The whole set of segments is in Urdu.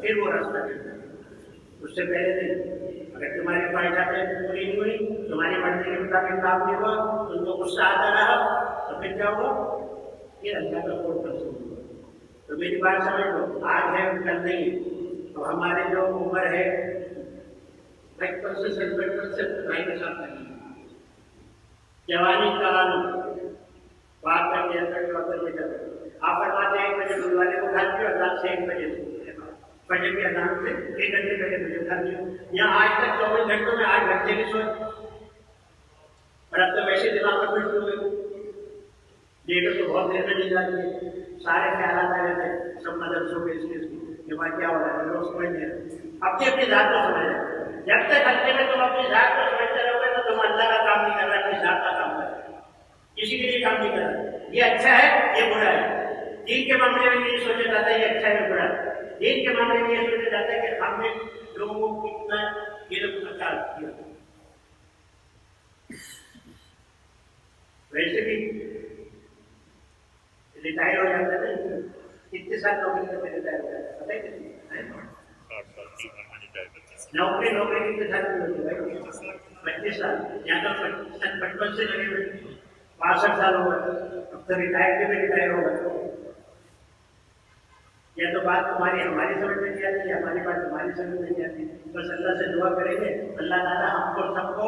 پھر وہ راستہ ملتا ہے، اس سے پہلے نہیں۔ اگر تمہاری خواہشاتیں پوری نہیں ہوئی، تمہاری مرضی کے مطابق کام نہیں ہوا، تم کو غصہ آتا رہا، تو پھر کیا ہوا؟ پھر اللہ کا کوٹ پر سن ہوا۔ تو میری بات سمجھ لو، آج ہے کل نہیں۔ تو ہمارے جو عمر ہے 55 سے 55 سے 52 سال تک جوانی کا بات کر کے اندر جو اندر میں چل آپ فرماتے ہیں 1 بجے گلوانے کو گھر کی اذان سے 1 بجے فجر کی اذان سے 1 گھنٹے پہلے مجھے گھر کی، یا آج تک 24 گھنٹوں میں 8 گھنٹے کی سوچ، اور اب تو ویسے دماغ میں کچھ ہوئے ڈیٹوں تو بہت دیر میں نہیں جاتی ہے، سارے خیالات آ رہے تھے سب مدرسوں کے اس کے بعد کیا ہو رہا ہے لوگ سمجھ نہیں رہے، اپنی ذات کو سمجھ رہے۔ جب تک ہفتے میں تم اپنی ذات کو سمجھتے رہو گے تو تم اللہ کا کام نہیں کر رہا، اپنی ذات کا کام کر رہے، کسی کے لیے کام نہیں کر رہا۔ یہ اچھا ہے، یہ برا ہے، دین کے معاملے میں یہ سوچا جاتا ہے یہ اچھا ہے یہ برا ہے، دین کے معاملے میں یہ سوچا جاتا ہے کہ ہم نے لوگوں کو کتنا علم عطا کیا۔ ویسے بھی ریٹائر ہو جاتا ہے نا، کتنے سال نوکری کرتے ریٹائر ہو جاتا ہے پتہ ہے کتنے؟ نوکری کتنے سال کی ہوتی ہے بھائی؟ 25 سال، یا تو 55 سے لگے ہوئے 62 سال ہو گئے، اب تو ریٹائر کے بھی ریٹائر ہو گئے۔ یا تو بات تمہاری ہماری سمجھ میں نہیں آتی، ہماری بات تمہاری سمجھ میں نہیں آتی، بس اللہ سے دعا کریں گے اللہ تعالیٰ ہم کو سب کو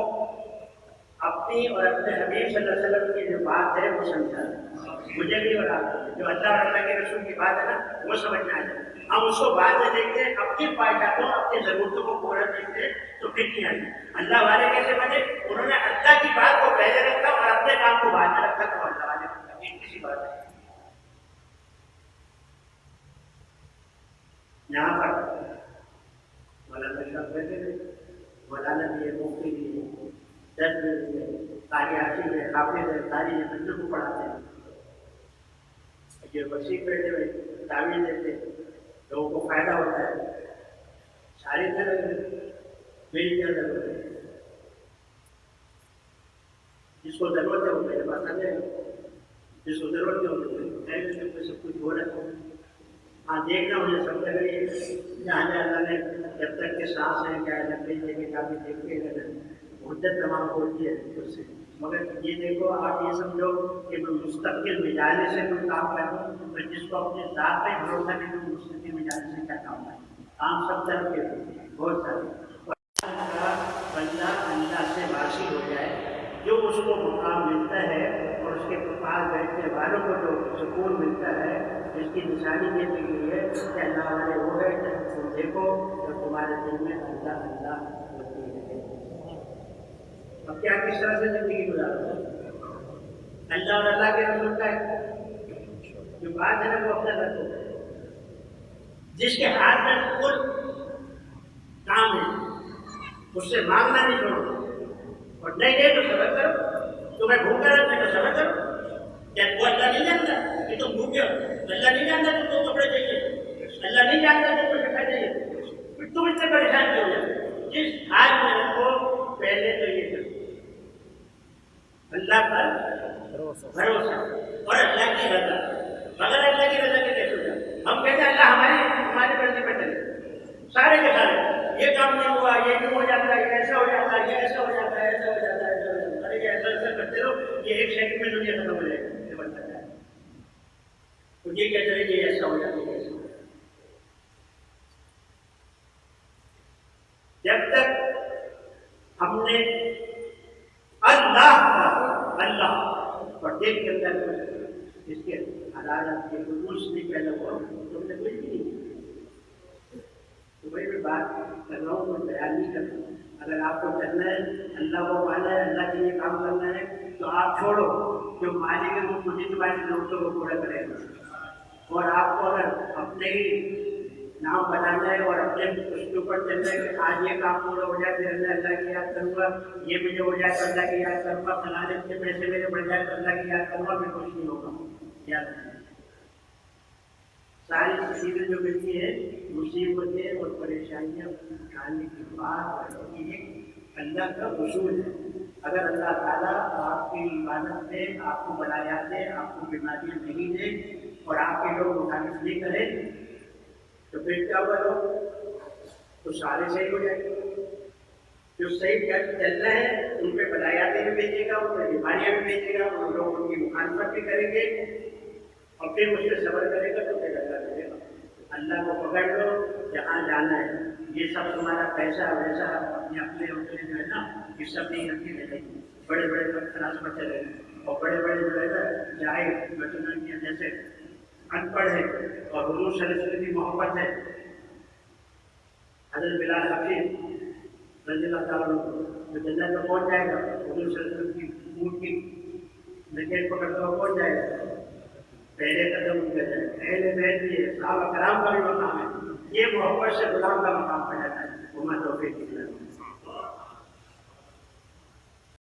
اپنی اور اپنے حبیب صلی اللہ علیہ وسلم کی جو بات ہے وہ سمجھا دے، مجھے بھی اور آپ کو جو اللہ اور اللہ کے رسول کی بات ہے نا وہ سمجھ میں آ جائے۔ ہم اس کو بعد میں دیکھتے ہیں، اپنی خواہشاتوں اپنی ضرورتوں کو پورا دیکھتے ہیں تو پھر نہیں آئی۔ اللہ والے کیسے بنے؟ انہوں نے اللہ کی بات کو پہلے رکھا اور اپنے کام کو بعد میں رکھا، تو اللہ والے بنے، کسی بات ہے۔ یہاں پر مولانا صاحب بیٹھے تھے، مولانا بھی ہے، مفتی بھی ہے، درد بھی ہے، ساری حاصل ہے، حافظ ہے، ساری بچوں کو پڑھاتے ہیں، یہ وسیع بیٹھے ہوئے تعویذ دیتے لوگوں کو فائدہ ہوتا ہے، ساری طرح میری کیا ضرورت ہے، جس کو ضرورت ہے وہ میرے پاس آ جائے، جس کو ضرورت ہے وہ سب کچھ ہو رہا ہے۔ ہاں دیکھنا مجھے سب لگ رہی ہے جہاں اللہ نے جب تک کے سانس ہیں کیا لکڑی دے کے کافی دیکھتے ہیں مدت تمام ہوتی ہے اس سے، مگر یہ دیکھو آپ یہ سمجھو کہ میں مستقل مزاج سے کوئی کام کروں، میں جس کو اپنے ذات پہ بھروسہ نہیں تو مستقل مزاج سے کیا کام کروں، کام سب طرح کے بہت سارے بندہ اللہ سے واصل ہو جائے، جو اس کو مقام ملتا ہے اور اس کے پاس بیٹھنے والوں کو جو سکون ملتا ہے، اس کی نشانی یہ دی گئی ہے کہ اللہ والے وہ ہے کہ تم دیکھو تو تمہارے دل میں اللہ اللہ ہوتی ہے۔ اب کیا کس طرح سے زندگی گزارو؟ اللہ اور اللہ کے رسول کا جو بات ہے نا وہ اپنا رکھو، جس کے ہاتھ میں کل کام ہے اس سے مانگنا نہیں چھوڑو، اور نہیں دے تو صبر کرو، تمہیں بھوکا رکھے تو صبر کرو، کیا وہ اللہ نہیں جانتا کہ تم بھوکے ہو؟ اللہ نہیں جانتا تم کو کپڑے چاہیے، اللہ نہیں جانتا تم کو شکا چاہیے، پھر تم اس سے پریشان کیوں ہو؟ جس حال میں رکھو پہلے تو یہ کرو اللہ پر بھروسہ اور اللہ کی رضا، مگر اللہ کی رضا کے کیسے ہو جائے؟ ہم کہتے ہیں اللہ ہماری مرضی پر چلے، سارے کے سارے یہ کام نہیں ہوا، یہ کیوں ہو جاتا ہے، یہ ایسا ہو جاتا ہے، یہ ایسا ہو جاتا ہے، ایسا ہو جاتا ہے، ایسا ہو جاتا ہے، ارے ایسا ایسا کرتے رہو، یہ ایک سیکنڈ میں دنیا ختم ہو جائے گی، یہ بنتا ہے یہ کہتے ہیں کہ ایسا ہو جاتا ہے، ایسا ہو جاتا ہے۔ جب تک ہم نے اللہ اور دیکھ کے اندر اس کے حالات کے خصوص نہیں پہلے ہو تم نے کچھ بھی نہیں کیا، تو بھائی میں بات کر رہا ہوں کوئی بیان نہیں کر رہا۔ اگر آپ کو کرنا ہے اللہ کو مانا ہے، اللہ کے لیے کام کرنا ہے تو آپ چھوڑو، جو مانے گا وہ خود ہی تمہاری ضرورتوں کو پورا کرے گا، اور آپ کو اگر اپنے ہی نام بنانا ہے اور اپنے اس کے اوپر چلنا ہے کہ آج یہ کام پورا ہو جائے پھر اللہ کی یاد کروں گا، یہ مجھے ہو جائے تو اللہ کی یاد کروں گا، فلانے کے پیسے میرے بڑھ جائے تو اللہ کی یاد کروں گا، پھر کچھ نہیں ہوگا۔ یاد ساری چیزیں جو ملتی ہیں مصیبتیں اور پریشانیاں اٹھانے کی بات ایک اللہ کا اصول ہے۔ اگر اللہ تعالیٰ آپ کی عبادت سے آپ کو بنایا دے، آپ کو بیماریاں نہیں دے اور آپ کے لوگ مخالف نہیں کریں تو پھر کیا ہوا لوگ تو سارے صحیح ہو جائیں گے. جو صحیح چل رہے ہیں ان پہ بلایاتیں بھی بھیجے گا، ان پہ بیماریاں بھی بھیجے گا، ان لوگ ان کی مخالفت بھی کریں گے اور پھر اس پہ صبر کرے گا تو پھر اللہ کرے گا. اللہ کو پکڑ لو جہاں جانا ہے. یہ سب تمہارا پیسہ ویسا اپنے جو ہے نا یہ سب نہیں رکھے رہے. بڑے بڑے کلاس پر چلے اور بڑے بڑے جو ہے نا جائے بچوں کی جیسے ان پڑھ ہے اور حضور صلی اللہ علیہ وسلم کی محبت ہے. حضرت بلال حبشی رضی اللہ تعالیٰ جو جنت میں پہنچ جائے گا حضور صلی اللہ علیہ وسلم کی اونٹ کی نکیل پکڑتا ہوا پہنچ جائے گا. پہلے قدم ان کا جائے گا. اہل بیت بھی ہے، صحابہ کرام کا بھی مقام ہے. یہ محبت سے غلام کا مقام پہ جاتا ہے. وہ توفیق